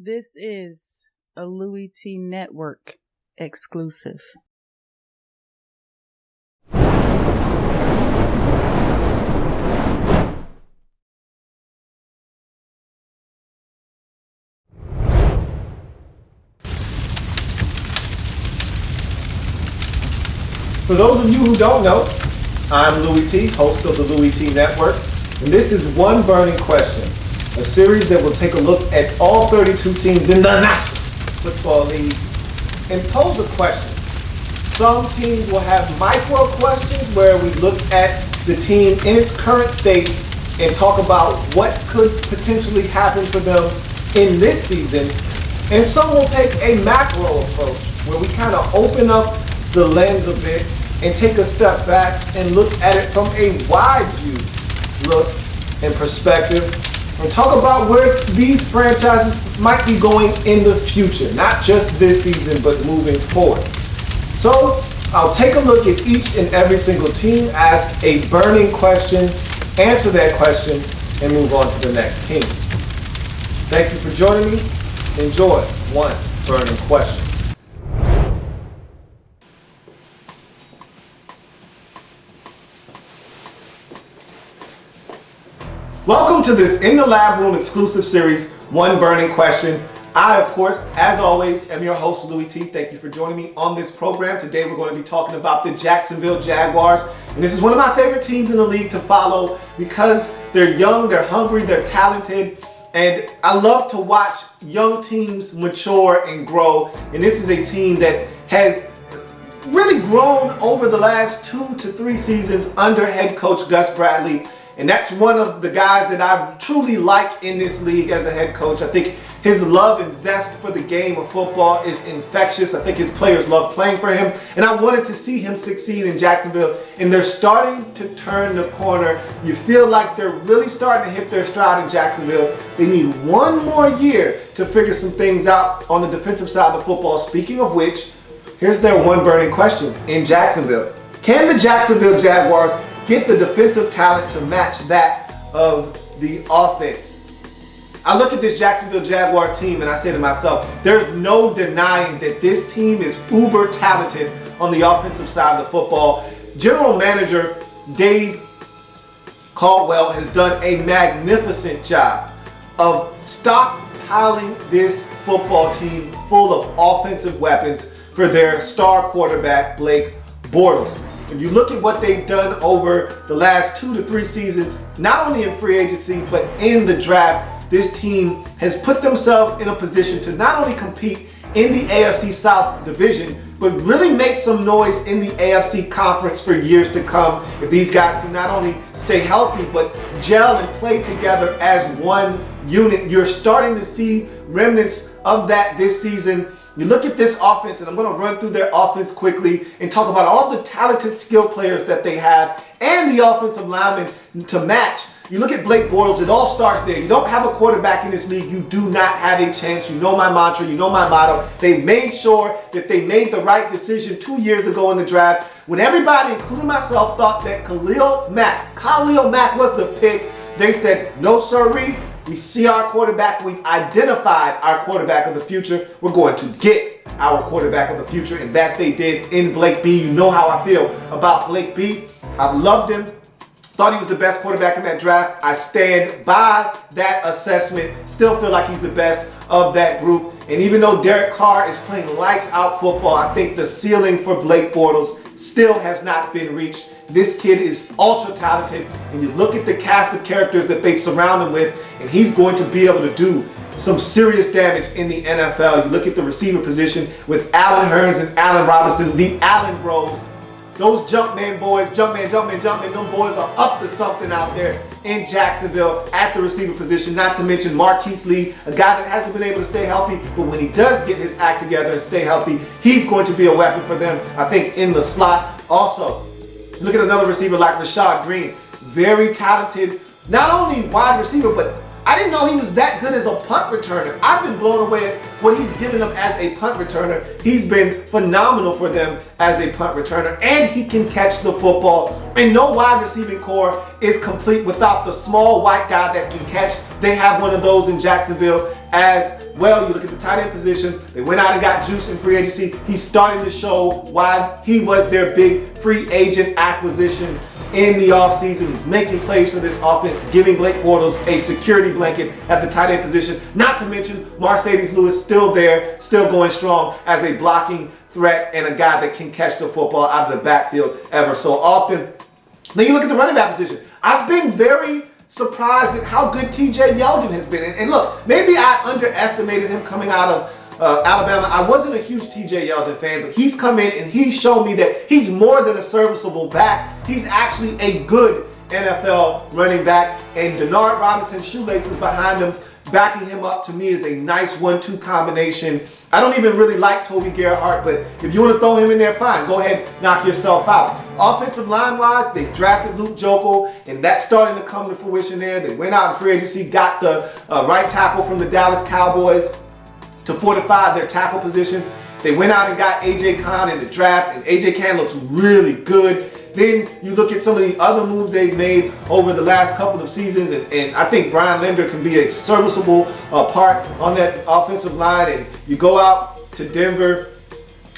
This is a Louie Tee Network exclusive. For those of you who don't know, I'm Louie Tee, host of the Louie Tee Network, and this is One Burning Question, a series that will take a look at all 32 teams in the National Football League and pose a question. Some teams will have micro questions where we look at the team in its current state and talk about what could potentially happen for them in this season, and some will take a macro approach where we kind of open up the lens a bit and take a step back and look at it from a wide view look and perspective and talk about where these franchises might be going in the future, not just this season, but moving forward. So I'll take a look at each and every single team, ask a burning question, answer that question, and move on to the next team. Thank you for joining me. Enjoy One Burning Question. Welcome to this In the Lab Room exclusive series, One Burning Question. I, of course, as always, am your host, Louie Tee. Thank you for joining me on this program. Today we're going to be talking about the Jacksonville Jaguars. And this is one of my favorite teams in the league to follow because they're young, they're hungry, they're talented. And I love to watch young teams mature and grow. And this is a team that has really grown over the last 2 to 3 seasons under head coach Gus Bradley. And that's one of the guys that I truly like in this league as a head coach. I think his love and zest for the game of football is infectious. I think his players love playing for him. And I wanted to see him succeed in Jacksonville. And they're starting to turn the corner. You feel like they're really starting to hit their stride in Jacksonville. They need one more year to figure some things out on the defensive side of football. Speaking of which, here's their one burning question in Jacksonville. Can the Jacksonville Jaguars get the defensive talent to match that of the offense? I look at this Jacksonville Jaguars team and I say to myself, there's no denying that this team is uber talented on the offensive side of the football. General Manager Dave Caldwell has done a magnificent job of stockpiling this football team full of offensive weapons for their star quarterback, Blake Bortles. If you look at what they've done over the last 2 to 3 seasons, not only in free agency, but in the draft, this team has put themselves in a position to not only compete in the AFC South division, but really make some noise in the AFC conference for years to come. If these guys can not only stay healthy, but gel and play together as one unit, you're starting to see remnants of that this season. You look at this offense, and I'm going to run through their offense quickly and talk about all the talented skill players that they have and the offensive linemen to match. You look at Blake Bortles, it all starts there. You don't have a quarterback in this league, you do not have a chance. You know my mantra, you know my motto. They made sure that they made the right decision 2 years ago in the draft when everybody, including myself, thought that Khalil Mack was the pick. They said, no sirree. We see our quarterback. We've identified our quarterback of the future. We're going to get our quarterback of the future, and that they did in Blake B. You know how I feel about Blake B. I've loved him. Thought he was the best quarterback in that draft. I stand by that assessment. Still feel like he's the best of that group. And even though Derek Carr is playing lights out football, I think the ceiling for Blake Bortles still has not been reached. This kid is ultra talented, and you look at the cast of characters that they've surrounded him with, and he's going to be able to do some serious damage in the NFL. You look at the receiver position with Allen Hurns and Allen Robinson, the Allen Bros. Those Jumpman boys, Jumpman, them boys are up to something out there in Jacksonville at the receiver position. Not to mention Marquise Lee, a guy that hasn't been able to stay healthy, but when he does get his act together and stay healthy, he's going to be a weapon for them, I think, in the slot. Also, look at another receiver like Rashad Green. Very talented, not only wide receiver, but I didn't know he was that good as a punt returner. I've been blown away at what he's given them as a punt returner. He's been phenomenal for them as a punt returner, and he can catch the football. And no wide receiving core is complete without the small white guy that can catch. They have one of those in Jacksonville as Well, you look at the tight end position, they went out and got juice in free agency. He's starting to show why he was their big free agent acquisition in the offseason. He's making plays for this offense, giving Blake Bortles a security blanket at the tight end position. Not to mention Mercedes Lewis still there, still going strong as a blocking threat and a guy that can catch the football out of the backfield ever so often. Then you look at the running back position. I've been very surprised at how good TJ Yeldon has been. And look, maybe I underestimated him coming out of Alabama. I wasn't a huge TJ Yeldon fan, but he's come in and he's shown me that he's more than a serviceable back. He's actually a good NFL running back. And Denard Robinson, shoelaces behind him, backing him up, to me is a nice 1-2 combination. I don't even really like Toby Gerhart, but if you want to throw him in there, fine. Go ahead, knock yourself out. Offensive line-wise, they drafted Luke Jokel, and that's starting to come to fruition there. They went out in free agency, got the right tackle from the Dallas Cowboys to fortify their tackle positions. They went out and got A.J. Kahn in the draft, and A.J. Kahn looks really good. Then you look at some of the other moves they've made over the last couple of seasons, and I think Brian Linder can be a serviceable part on that offensive line. And you go out to Denver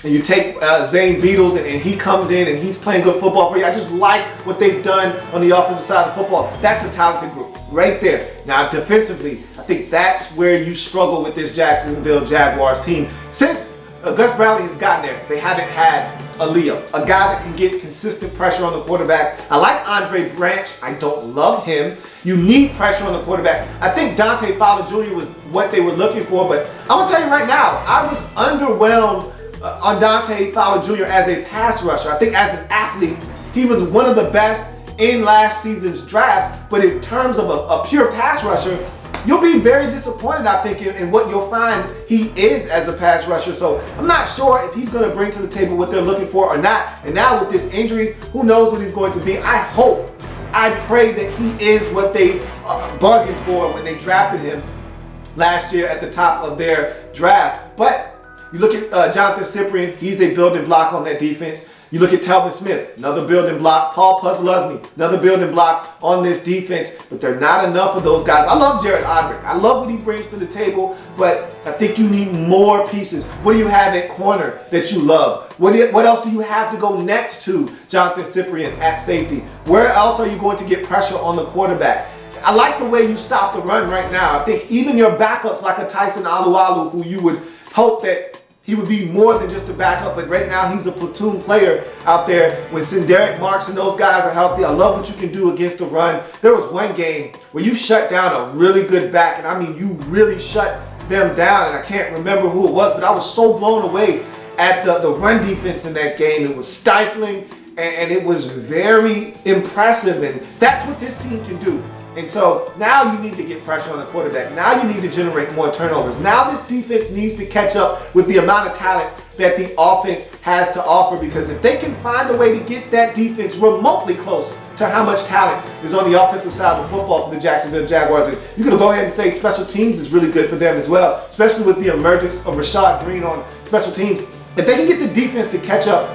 and you take Zane Beadles, and he comes in and he's playing good football for you. I just like what they've done on the offensive side of football. That's a talented group right there. Now defensively, I think that's where you struggle with this Jacksonville Jaguars team. Since Gus Bradley has gotten there, they haven't had a Leo, a guy that can get consistent pressure on the quarterback. I like Andre Branch. I don't love him. You need pressure on the quarterback. I think Dante Fowler Jr. was what they were looking for, but I'm going to tell you right now, I was underwhelmed on Dante Fowler Jr. as a pass rusher. I think as an athlete, he was one of the best in last season's draft, but in terms of a pure pass rusher, you'll be very disappointed, I think, in what you'll find he is as a pass rusher. So I'm not sure if he's going to bring to the table what they're looking for or not. And now with this injury, who knows what he's going to be. I pray that he is what they bargained for when they drafted him last year at the top of their draft. But you look at Jonathan Cyprien, he's a building block on that defense. You look at Telvin Smith, another building block. Paul Puzzlesny, another building block on this defense. But there are not enough of those guys. I love Jared Odrick. I love what he brings to the table, but I think you need more pieces. What do you have at corner that you love? What else do you have to go next to Jonathan Cyprien at safety? Where else are you going to get pressure on the quarterback? I like the way you stop the run right now. I think even your backups like a Tyson Alualu, who you would hope that he would be more than just a backup, but right now he's a platoon player out there. When Derek Marks and those guys are healthy, I love what you can do against the run. There was one game where you shut down a really good back, and I mean you really shut them down, and I can't remember who it was, but I was so blown away at the run defense in that game. It was stifling, and it was very impressive, and that's what this team can do. And so now you need to get pressure on the quarterback. Now you need to generate more turnovers. Now this defense needs to catch up with the amount of talent that the offense has to offer, because if they can find a way to get that defense remotely close to how much talent is on the offensive side of football for the Jacksonville Jaguars, and you're going to go ahead and say special teams is really good for them as well, especially with the emergence of Rashad Green on special teams. If they can get the defense to catch up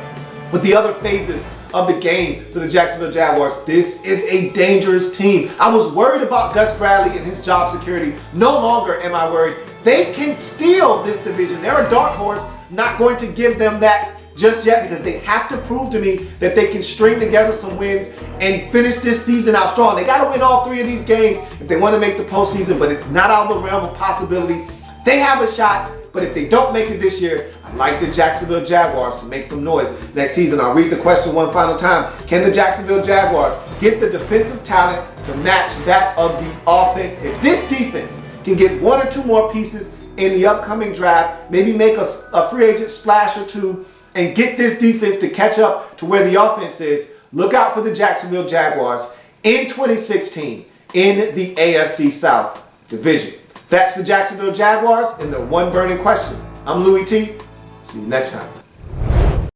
with the other phases of the game for the Jacksonville Jaguars, this is a dangerous team. I was worried about Gus Bradley and his job security. No longer am I worried. They can steal this division. They're a dark horse. Not going to give them that just yet, because they have to prove to me that they can string together some wins and finish this season out strong. They got to win all 3 of these games if they want to make the postseason, but it's not out of the realm of possibility. They have a shot. But if they don't make it this year, I'd like the Jacksonville Jaguars to make some noise next season. I'll read the question one final time. Can the Jacksonville Jaguars get the defensive talent to match that of the offense? If this defense can get 1 or 2 more pieces in the upcoming draft, maybe make a free agent splash or 2, and get this defense to catch up to where the offense is, look out for the Jacksonville Jaguars in 2016 in the AFC South Division. That's the Jacksonville Jaguars and their one burning question. I'm Louie Tee. See you next time.